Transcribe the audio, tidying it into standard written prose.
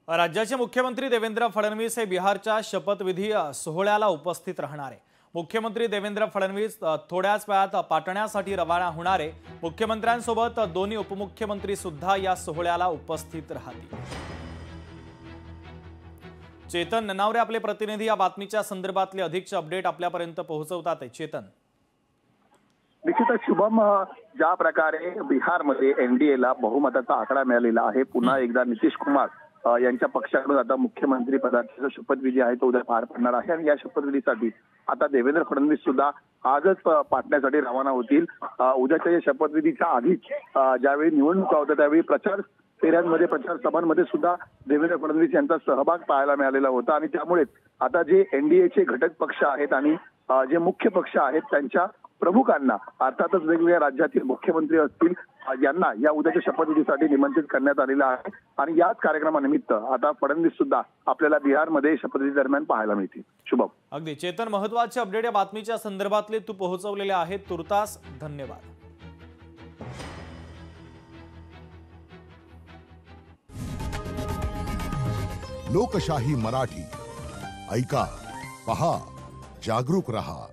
राज्याचे मुख्यमंत्री देवेंद्र फडणवीस हे बिहारच्या शपथविधी सोहळ्याला उपस्थित राहणार आहे। मुख्यमंत्री देवेंद्र फडणवीस थोड्याच वेळात पाटण्यासाठी रवाना होणार आहे। मुख्यमंत्र्यांसोबत दोन्ही उपमुख्यमंत्री सुद्धा या सोहळ्याला उपस्थित राहतील। चेतन ननावरे आपले प्रतिनिधी या बातमीच्या संदर्भातले अधिकचे अपडेट आपल्यापर्यंत पोहोचवतात। चेतन, निश्चितच शुभम, ज्या प्रकारे बिहारमध्ये एनडीएला बहुमताचा आकडा मिळालेला आहे, पुन्हा एकदा नितीश कुमार यांच्या पक्षाकडून आता मुख्यमंत्री पदाचा शपथविधी आहे तो उद्या पार पडणार आहे आणि या शपथविधीसाठी आता देवेंद्र फडणवीस सुद्धा आजच पाटण्यासाठी रवाना होतील। उद्याच्या या शपथविधीच्या आधीच ज्यावेळी निवडणुका होत्या त्यावेळी प्रचार फेऱ्यांमध्ये, प्रचार सभांमध्ये सुद्धा देवेंद्र फडणवीस यांचा सहभाग पाहायला मिळालेला होता आणि त्यामुळे आता जे एनडीएचे घटक पक्ष आहेत आणि जे मुख्य पक्ष आहेत त्यांच्या प्रमुखांना, अर्थातच वेगवेगळ्या राज्यातील मुख्यमंत्री असतील, यांना या उद्याच्या शपथविधीसाठी निमंत्रित करण्यात आलेलं आहे आणि याच कार्यक्रमानिमित्त आता फडणवीस सुद्धा आपल्याला बिहारमध्ये शपथविधी दरम्यान पाहायला मिळतील। शुभम, अगदी चेतन, महत्त्वाचे अपडेट या बातमीच्या संदर्भातले तू पोहोचवलेले आहेत, तुर्तास धन्यवाद। लोकशाही मराठी ऐका, पहा, जागरूक रहा।